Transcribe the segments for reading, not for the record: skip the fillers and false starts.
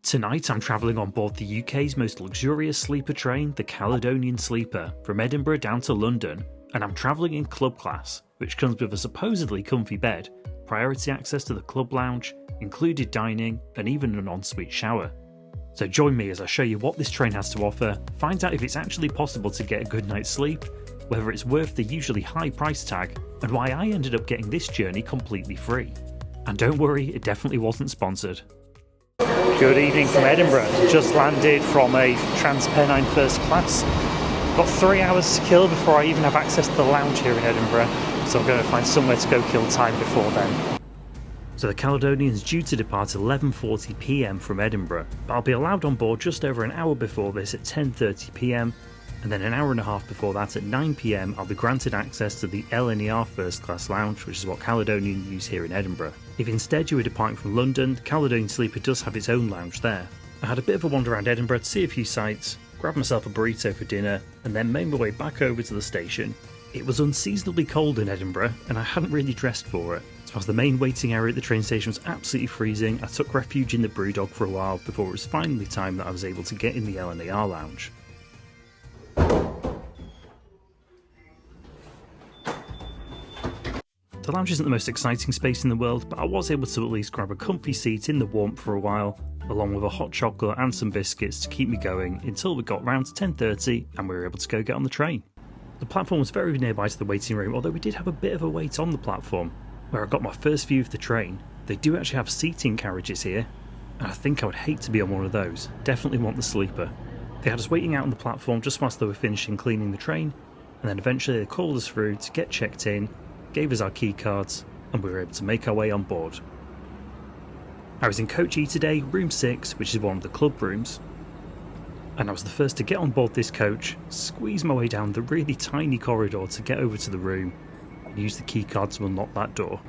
Tonight I'm travelling on board the UK's most luxurious sleeper train, the Caledonian Sleeper, from Edinburgh down to London, and I'm travelling in club class, which comes with a supposedly comfy bed, priority access to the club lounge, included dining, and even an ensuite shower. So join me as I show you what this train has to offer, find out if it's actually possible to get a good night's sleep, whether it's worth the usually high price tag, and why I ended up getting this journey completely free. And don't worry, it definitely wasn't sponsored. Good evening from Edinburgh. Just landed from a Transpennine first class. Got 3 hours to kill before I even have access to the lounge here in Edinburgh, so I'm going to find somewhere to go kill time before then. So the Caledonian is due to depart at 11:40 PM from Edinburgh, but I'll be allowed on board just over an hour before this at 10:30 PM, and then an hour and a half before that at 9 PM I'll be granted access to the LNER first class lounge, which is what Caledonian use here in Edinburgh. If instead you were departing from London, the Caledonian Sleeper does have its own lounge there. I had a bit of a wander around Edinburgh to see a few sights, grabbed myself a burrito for dinner, and then made my way back over to the station. It was unseasonably cold in Edinburgh, and I hadn't really dressed for it. So as the main waiting area at the train station was absolutely freezing, I took refuge in the Brewdog for a while before it was finally time that I was able to get in the LNER lounge. The lounge isn't the most exciting space in the world, but I was able to at least grab a comfy seat in the warmth for a while, along with a hot chocolate and some biscuits to keep me going until we got round to 10:30 and we were able to go get on the train. The platform was very nearby to the waiting room, although we did have a bit of a wait on the platform. Where I got my first view of the train, they do actually have seating carriages here, and I think I would hate to be on one of those. Definitely want the sleeper. They had us waiting out on the platform just whilst they were finishing cleaning the train, and then eventually they called us through to get checked in, gave us our key cards, and we were able to make our way on board. I was in Coach E today, room 6, which is one of the club rooms, and I was the first to get on board this coach, squeeze my way down the really tiny corridor to get over to the room, and use the key card to unlock that door.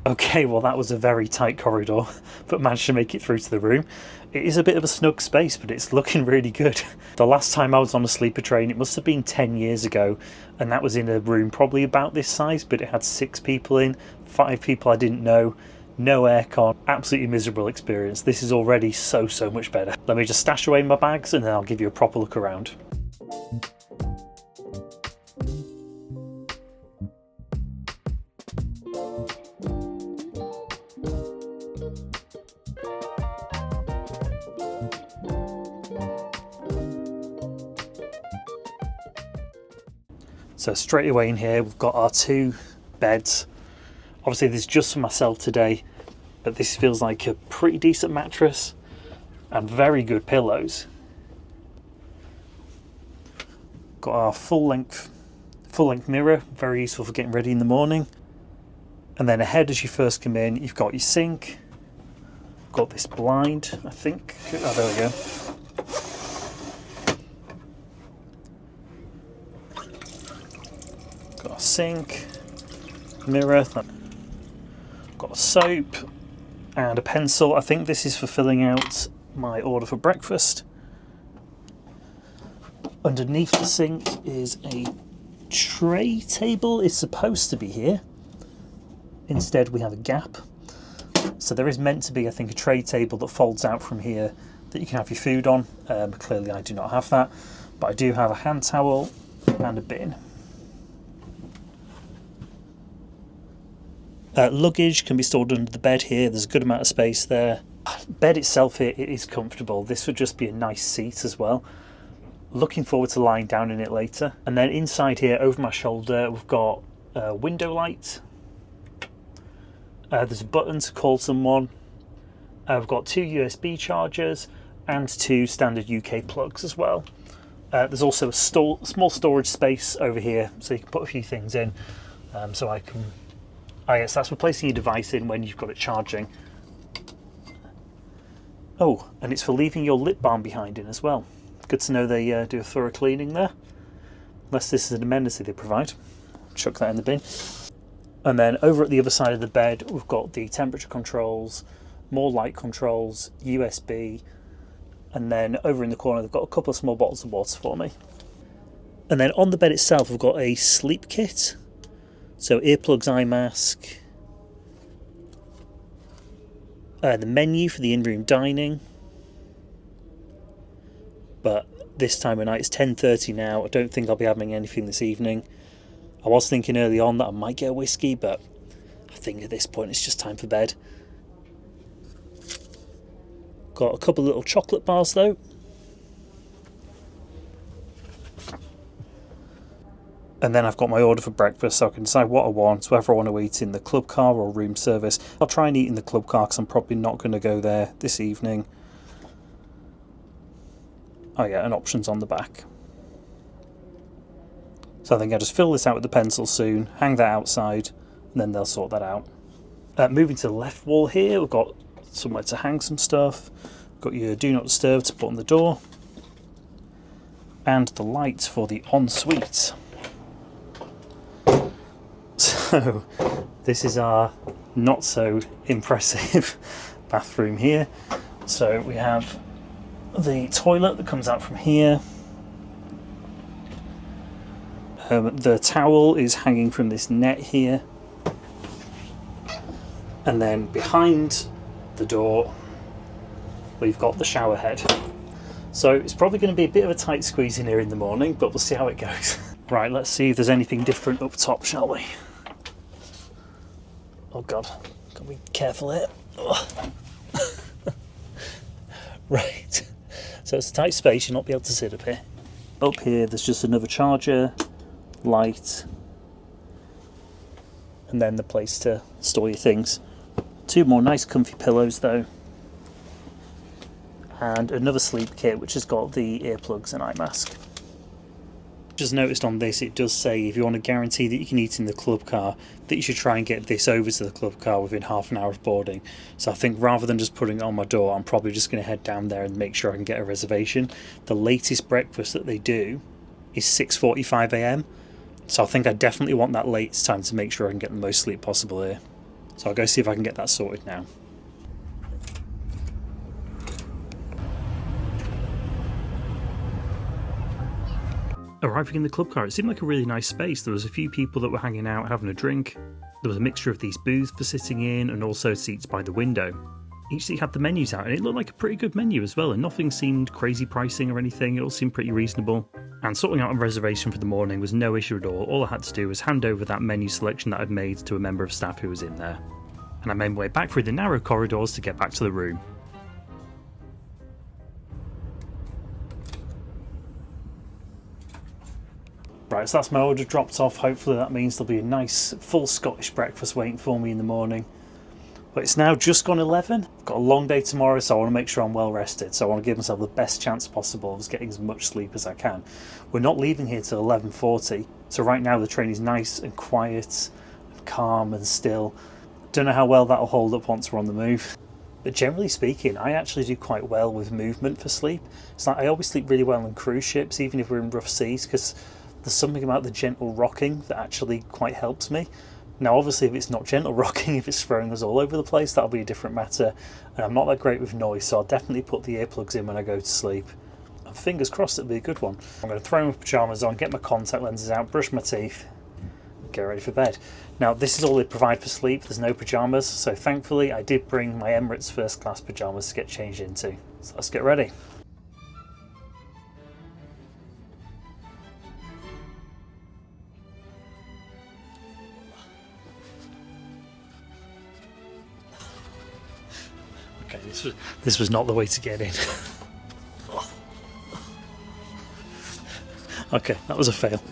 Okay, well that was a very tight corridor, but managed to make it through to the room. It is a bit of a snug space, but it's looking really good. The last time I was on a sleeper train, it must have been 10 years ago, and that was in a room probably about this size, but it had 6 people in, 5 people I didn't know, no aircon, absolutely miserable experience. This is already so much better. Let me just stash away my bags and then I'll give you a proper look around. So straight away in here we've got our 2 beds. Obviously this is just for myself today, but this feels like a pretty decent mattress and very good pillows. Got our full length mirror, very useful for getting ready in the morning. And then ahead as you first come in, you've got your sink, got this blind, I think. Oh, there we go. Got a sink, mirror, got a soap and a pencil. I think this is for filling out my order for breakfast. Underneath the sink is a tray table. It's supposed to be here. Instead we have a gap. So there is meant to be, I think, a tray table that folds out from here that you can have your food on. Clearly I do not have that, but I do have a hand towel and a bin. Luggage can be stored under the bed here. There's a good amount of space there. Bed itself here, it is comfortable. This would just be a nice seat as well. Looking forward to lying down in it later. And then inside here, over my shoulder, we've got a window light. There's a button to call someone. We've got 2 USB chargers and 2 standard UK plugs as well. There's also a small storage space over here, so you can put a few things in. I guess that's for placing your device in when you've got it charging. Oh, and it's for leaving your lip balm behind in as well. Good to know they do a thorough cleaning there. Unless this is an amenity they provide. Chuck that in the bin. And then over at the other side of the bed, we've got the temperature controls, more light controls, USB, and then over in the corner they've got a couple of small bottles of water for me. And then on the bed itself, I've got a sleep kit. So earplugs, eye mask, the menu for the in-room dining. But this time of night, it's 10:30 now. I don't think I'll be having anything this evening. I was thinking early on that I might get a whiskey, but I think at this point it's just time for bed. Got a couple of little chocolate bars though. And then I've got my order for breakfast, so I can decide what I want, whether I want to eat in the club car or room service. I'll try and eat in the club car because I'm probably not going to go there this evening. Oh yeah, and options on the back. So I think I'll just fill this out with the pencil soon, hang that outside, and then they'll sort that out. Moving to the left wall here, we've got somewhere to hang some stuff. Got your do not disturb to put on the door. And the lights for the ensuite. So this is our not so impressive bathroom here. So we have the toilet that comes out from here. The towel is hanging from this net here. And then behind the door we've got the shower head. So it's probably going to be a bit of a tight squeeze in here in the morning, but we'll see how it goes. Right, let's see if there's anything different up top, shall we? Oh god, gotta be careful here. Right, so it's a tight space, you'll not be able to sit up here. Up here there's just another charger, light, and then the place to store your things. Two more nice comfy pillows though, and another sleep kit which has got the earplugs and eye mask. Just noticed on this it does say if you want to guarantee that you can eat in the club car, that you should try and get this over to the club car within half an hour of boarding. So I think rather than just putting it on my door, I'm probably just going to head down there and make sure I can get a reservation. The latest breakfast that they do is 6:45 AM, so I think I definitely want that latest time to make sure I can get the most sleep possible here. So I'll go see if I can get that sorted now. Arriving in the club car, it seemed like a really nice space. There was a few people that were hanging out having a drink. There was a mixture of these booths for sitting in and also seats by the window. Each seat had the menus out and it looked like a pretty good menu as well, and nothing seemed crazy pricing or anything. It all seemed pretty reasonable. And sorting out a reservation for the morning was no issue at all. All I had to do was hand over that menu selection that I'd made to a member of staff who was in there. And I made my way back through the narrow corridors to get back to the room. Right, so that's my order dropped off. Hopefully that means there'll be a nice full Scottish breakfast waiting for me in the morning. But it's now just gone 11. I've got a long day tomorrow, so I want to make sure I'm well rested. So I want to give myself the best chance possible of getting as much sleep as I can. We're not leaving here till 11:40. So right now the train is nice and quiet and calm and still. Don't know how well that'll hold up once we're on the move. But generally speaking, I actually do quite well with movement for sleep. It's like I always sleep really well on cruise ships, even if we're in rough seas, because there's something about the gentle rocking that actually quite helps me. Now obviously if it's not gentle rocking, if it's throwing us all over the place, that'll be a different matter. And I'm not that great with noise, so I'll definitely put the earplugs in when I go to sleep. And fingers crossed it'll be a good one. I'm going to throw my pyjamas on, get my contact lenses out, brush my teeth, get ready for bed. Now this is all they provide for sleep, there's no pyjamas, so thankfully I did bring my Emirates first class pyjamas to get changed into. So let's get ready. Okay, this was not the way to get in. Okay, that was a fail.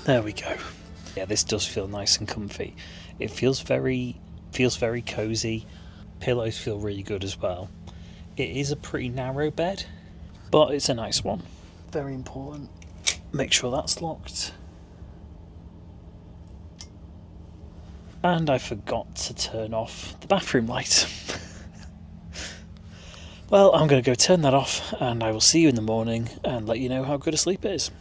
There we go. Yeah, this does feel nice and comfy. It feels very cozy. Pillows feel really good as well. It is a pretty narrow bed, but it's a nice one. Very important. Make sure that's locked. And I forgot to turn off the bathroom light. Well, I'm going to go turn that off, and I will see you in the morning and let you know how good a sleep it is.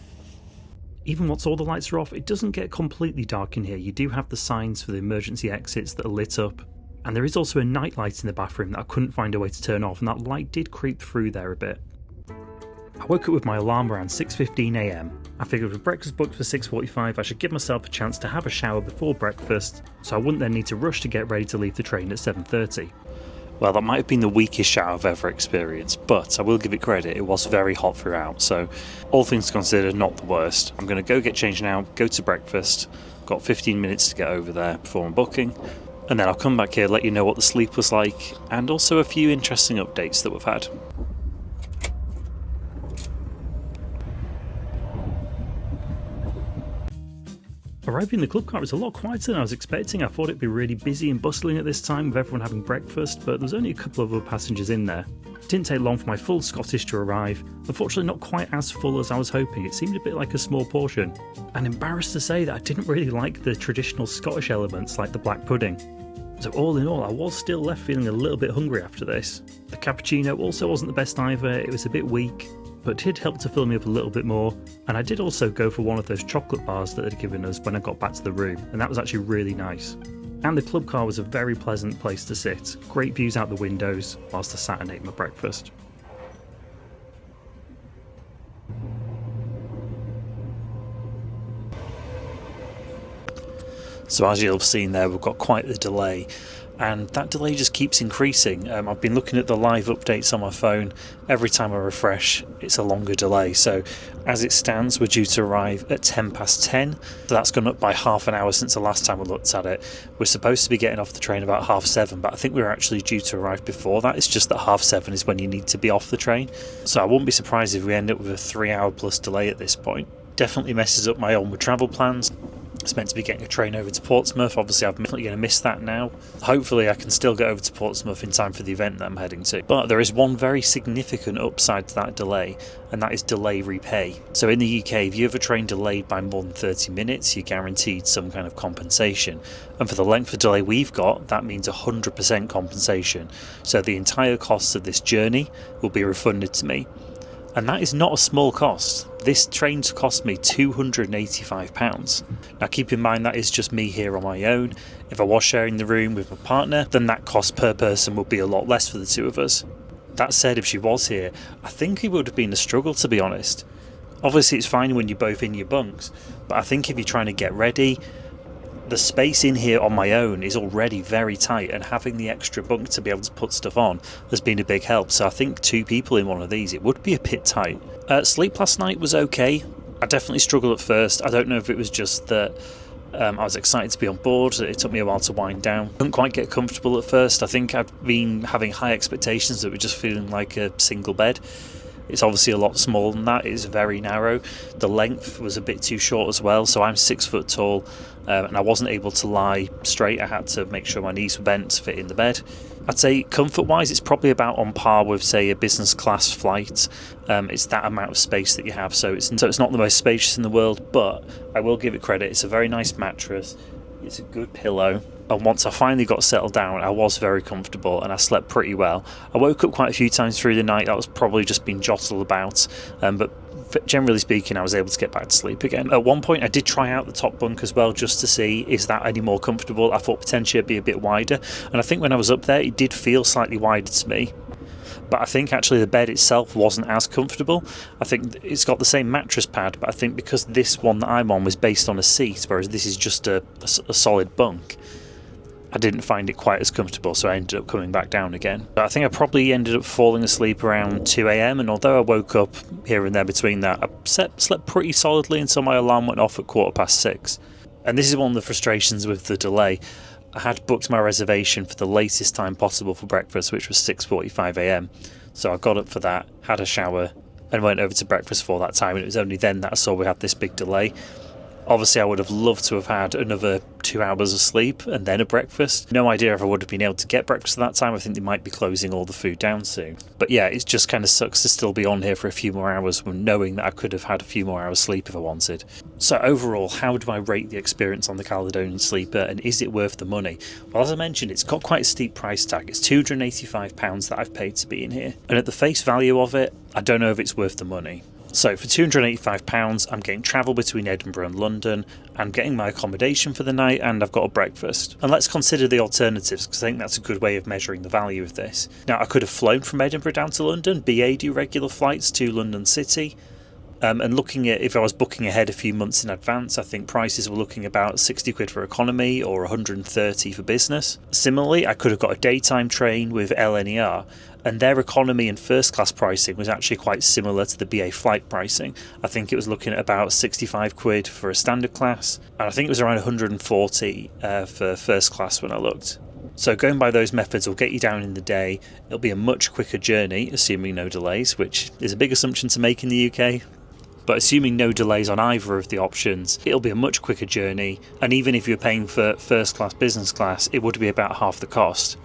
Even once all the lights are off, it doesn't get completely dark in here. You do have the signs for the emergency exits that are lit up, and there is also a night light in the bathroom that I couldn't find a way to turn off, and that light did creep through there a bit. I woke up with my alarm around 6:15 AM. I figured with breakfast booked for 6:45 I should give myself a chance to have a shower before breakfast, so I wouldn't then need to rush to get ready to leave the train at 7:30. Well, that might have been the weakest shower I've ever experienced, but I will give it credit, it was very hot throughout, so all things considered, not the worst. I'm going to go get changed now, go to breakfast, got 15 minutes to get over there before I'm booking, and then I'll come back here, let you know what the sleep was like, and also a few interesting updates that we've had. Arriving in the club car was a lot quieter than I was expecting. I thought it'd be really busy and bustling at this time with everyone having breakfast, but there was only a couple of other passengers in there. It didn't take long for my full Scottish to arrive. Unfortunately not quite as full as I was hoping, it seemed a bit like a small portion. And embarrassed to say that I didn't really like the traditional Scottish elements like the black pudding. So all in all, I was still left feeling a little bit hungry after this. The cappuccino also wasn't the best either, it was a bit weak, but did help to fill me up a little bit more, and I did also go for one of those chocolate bars that they'd given us when I got back to the room, and that was actually really nice. And the club car was a very pleasant place to sit, great views out the windows whilst I sat and ate my breakfast. So as you'll have seen there, we've got quite the delay, and that delay just keeps increasing. I've been looking at the live updates on my phone. Every time I refresh, it's a longer delay. So as it stands, we're due to arrive at 10:10. So that's gone up by half an hour since the last time we looked at it. We're supposed to be getting off the train about 7:30, but I think we're actually due to arrive before that. It's just that 7:30 is when you need to be off the train. So I wouldn't be surprised if we end up with a 3-hour plus delay at this point. Definitely messes up my onward travel plans. It's meant to be getting a train over to Portsmouth. Obviously I'm definitely going to miss that now. Hopefully I can still get over to Portsmouth in time for the event that I'm heading to. But there is one very significant upside to that delay, and that is delay repay. So in the UK, if you have a train delayed by more than 30 minutes, you're guaranteed some kind of compensation. And for the length of delay we've got, that means 100% compensation. So the entire cost of this journey will be refunded to me. And that is not a small cost. This train's cost me £285. Now keep in mind that is just me here on my own. If I was sharing the room with my partner, then that cost per person would be a lot less for the two of us. That said, if she was here, I think it would have been a struggle, to be honest. Obviously it's fine when you're both in your bunks, but I think if you're trying to get ready, the space in here on my own is already very tight, and having the extra bunk to be able to put stuff on has been a big help. So I think 2 people in one of these, it would be a bit tight. Sleep last night was okay. I definitely struggled at first. I don't know if it was just that I was excited to be on board. It took me a while to wind down. Couldn't quite get comfortable at first. I think I've been having high expectations that we're just feeling like a single bed. It's obviously a lot smaller than that. It's very narrow. The length was a bit too short as well. So I'm 6 foot tall, and I wasn't able to lie straight. I had to make sure my knees were bent to fit in the bed. I'd say comfort-wise, it's probably about on par with, say, a business class flight. It's that amount of space that you have. So it's not the most spacious in the world, but I will give it credit. It's a very nice mattress. It's a good pillow. And once I finally got settled down, I was very comfortable and I slept pretty well. I woke up quite a few times through the night. That was probably just being jostled about, but generally speaking, I was able to get back to sleep again. At one point I did try out the top bunk as well, just to see is that any more comfortable. I thought potentially it'd be a bit wider, and I think when I was up there it did feel slightly wider to me. But I think actually the bed itself wasn't as comfortable. I think it's got the same mattress pad, but I think because this one that I'm on was based on a seat, whereas this is just a solid bunk, I didn't find it quite as comfortable, so I ended up coming back down again. But I think I probably ended up falling asleep around 2 AM, and although I woke up here and there between that, I slept pretty solidly until my alarm went off at 6:15. And this is one of the frustrations with the delay. I had booked my reservation for the latest time possible for breakfast, which was 6:45 AM. So I got up for that, had a shower, and went over to breakfast for that time, and it was only then that I saw we had this big delay. Obviously I would have loved to have had another 2 hours of sleep and then a breakfast. No idea if I would have been able to get breakfast at that time. I think they might be closing all the food down soon. But yeah, it just kind of sucks to still be on here for a few more hours, knowing that I could have had a few more hours sleep if I wanted. So overall, how do I rate the experience on the Caledonian Sleeper, and is it worth the money? Well, as I mentioned, it's got quite a steep price tag. It's £285 that I've paid to be in here. And at the face value of it, I don't know if it's worth the money. So for £285, I'm getting travel between Edinburgh and London, I'm getting my accommodation for the night, and I've got a breakfast. And let's consider the alternatives, because I think that's a good way of measuring the value of this. Now, I could have flown from Edinburgh down to London. BA do regular flights to London City. And looking at, if I was booking ahead a few months in advance, I think prices were looking about 60 quid for economy or 130 for business. Similarly, I could have got a daytime train with LNER, and their economy and first class pricing was actually quite similar to the BA flight pricing. I think it was looking at about 65 quid for a standard class, and I think it was around 140 for first class when I looked. So going by those methods will get you down in the day. It'll be a much quicker journey, assuming no delays, which is a big assumption to make in the UK. But assuming no delays on either of the options, it'll be a much quicker journey, and even if you're paying for first class, business class, it would be about half the cost.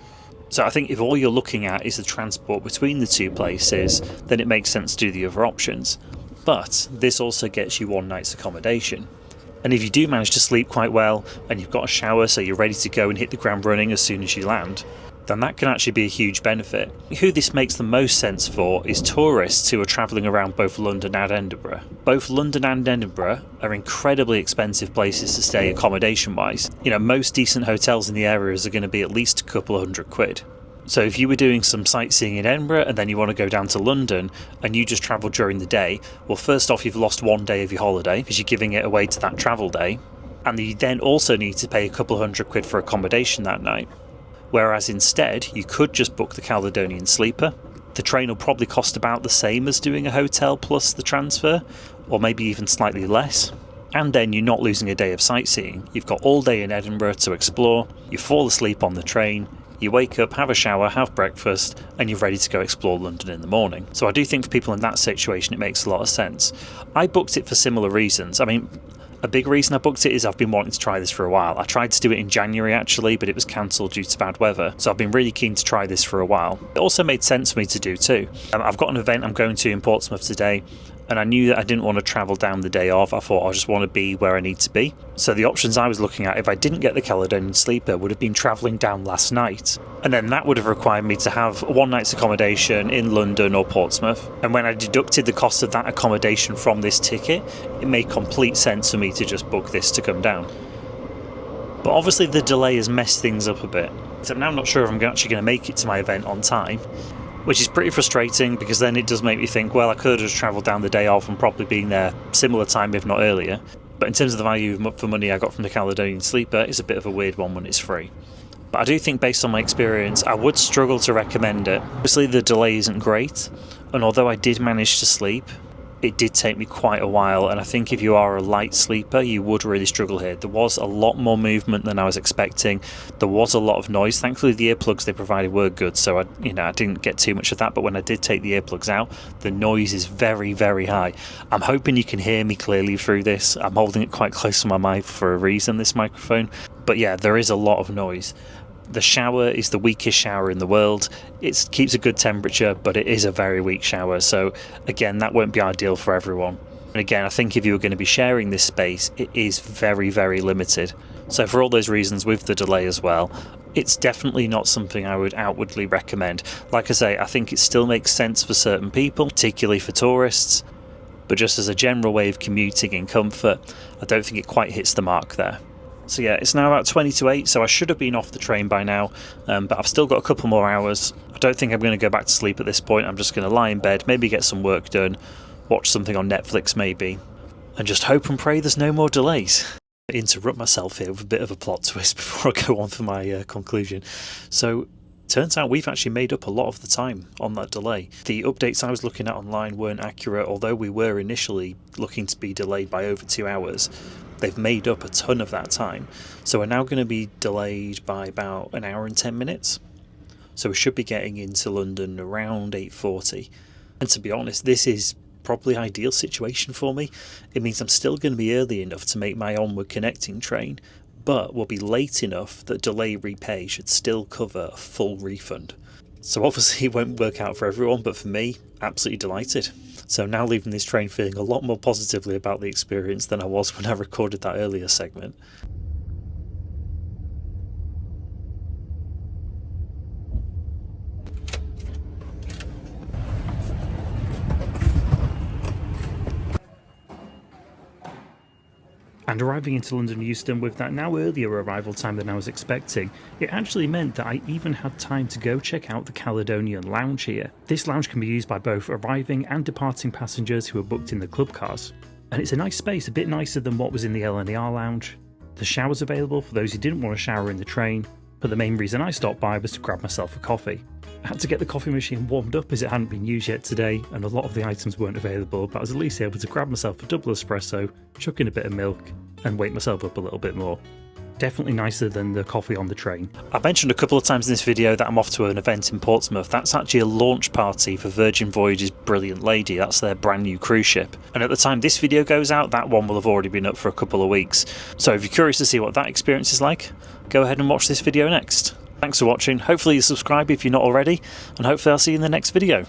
So I think if all you're looking at is the transport between the two places, then it makes sense to do the other options. But this also gets you one night's accommodation. And if you do manage to sleep quite well, and you've got a shower so you're ready to go and hit the ground running as soon as you land, then that can actually be a huge benefit. Who this makes the most sense for is tourists who are travelling around both London and Edinburgh. Both London and Edinburgh are incredibly expensive places to stay accommodation wise. Most decent hotels in the areas are going to be at least a couple of £100. So if you were doing some sightseeing in Edinburgh and then you want to go down to London and you just travel during the day, well, first off, you've lost one day of your holiday because you're giving it away to that travel day, and you then also need to pay a couple of £100 for accommodation that night. Whereas instead, you could just book the Caledonian Sleeper. The train will probably cost about the same as doing a hotel plus the transfer, or maybe even slightly less. And then you're not losing a day of sightseeing. You've got all day in Edinburgh to explore, you fall asleep on the train, you wake up, have a shower, have breakfast, and you're ready to go explore London in the morning. So I do think for people in that situation it makes a lot of sense. I booked it for similar reasons. A big reason I booked it is I've been wanting to try this for a while. I tried to do it in January actually, but it was cancelled due to bad weather. So I've been really keen to try this for a while. It also made sense for me to do too. I've got an event I'm going to in Portsmouth today, and I knew that I didn't want to travel down the day of. I thought I just want to be where I need to be. So the options I was looking at, if I didn't get the Caledonian Sleeper, would have been travelling down last night. And then that would have required me to have one night's accommodation in London or Portsmouth. And when I deducted the cost of that accommodation from this ticket, it made complete sense for me to just book this to come down. But obviously the delay has messed things up a bit. So I'm now not sure if I'm actually going to make it to my event on time, which is pretty frustrating because then it does make me think, well, I could have just travelled down the day off and probably been there similar time, if not earlier. But in terms of the value for money I got from the Caledonian Sleeper, it's a bit of a weird one when it's free. But I do think based on my experience, I would struggle to recommend it. Obviously the delay isn't great, and although I did manage to sleep, it did take me quite a while, and I think if you are a light sleeper, you would really struggle here. There was a lot more movement than I was expecting. There was a lot of noise. Thankfully, the earplugs they provided were good, so I didn't get too much of that. But when I did take the earplugs out, the noise is very, very high. I'm hoping you can hear me clearly through this. I'm holding it quite close to my mouth for a reason, this microphone. But yeah, there is a lot of noise. The shower is the weakest shower in the world. It keeps a good temperature, but it is a very weak shower. So again, that won't be ideal for everyone. And again, I think if you were going to be sharing this space, it is very, very limited. So for all those reasons, with the delay as well, it's definitely not something I would outwardly recommend. Like I say, I think it still makes sense for certain people, particularly for tourists. But just as a general way of commuting in comfort, I don't think it quite hits the mark there. So yeah, it's now about 20 to 8, so I should have been off the train by now, but I've still got a couple more hours. I don't think I'm going to go back to sleep at this point. I'm just going to lie in bed, maybe get some work done, watch something on Netflix maybe, and just hope and pray there's no more delays. Interrupt myself here with a bit of a plot twist before I go on for my conclusion. So turns out we've actually made up a lot of the time on that delay. The updates I was looking at online weren't accurate, although we were initially looking to be delayed by over 2 hours. They've made up a ton of that time. So we're now going to be delayed by about an hour and 10 minutes. So we should be getting into London around 8:40. And to be honest, this is probably ideal situation for me. It means I'm still going to be early enough to make my onward connecting train, but will be late enough that delay repay should still cover a full refund. So obviously it won't work out for everyone, but for me, absolutely delighted. So now leaving this train feeling a lot more positively about the experience than I was when I recorded that earlier segment. And arriving into London Euston with that now earlier arrival time than I was expecting, it actually meant that I even had time to go check out the Caledonian lounge here. This lounge can be used by both arriving and departing passengers who are booked in the club cars. And it's a nice space, a bit nicer than what was in the LNER lounge. The shower's available for those who didn't want to shower in the train, but the main reason I stopped by was to grab myself a coffee. I had to get the coffee machine warmed up as it hadn't been used yet today, and a lot of the items weren't available, but I was at least able to grab myself a double espresso, chuck in a bit of milk, and wake myself up a little bit more. Definitely nicer than the coffee on the train. I've mentioned a couple of times in this video that I'm off to an event in Portsmouth. That's actually a launch party for Virgin Voyage's Brilliant Lady. That's their brand new cruise ship. And at the time this video goes out, that one will have already been up for a couple of weeks. So if you're curious to see what that experience is like, go ahead and watch this video next. Thanks for watching. Hopefully you subscribe if you're not already, and hopefully I'll see you in the next video.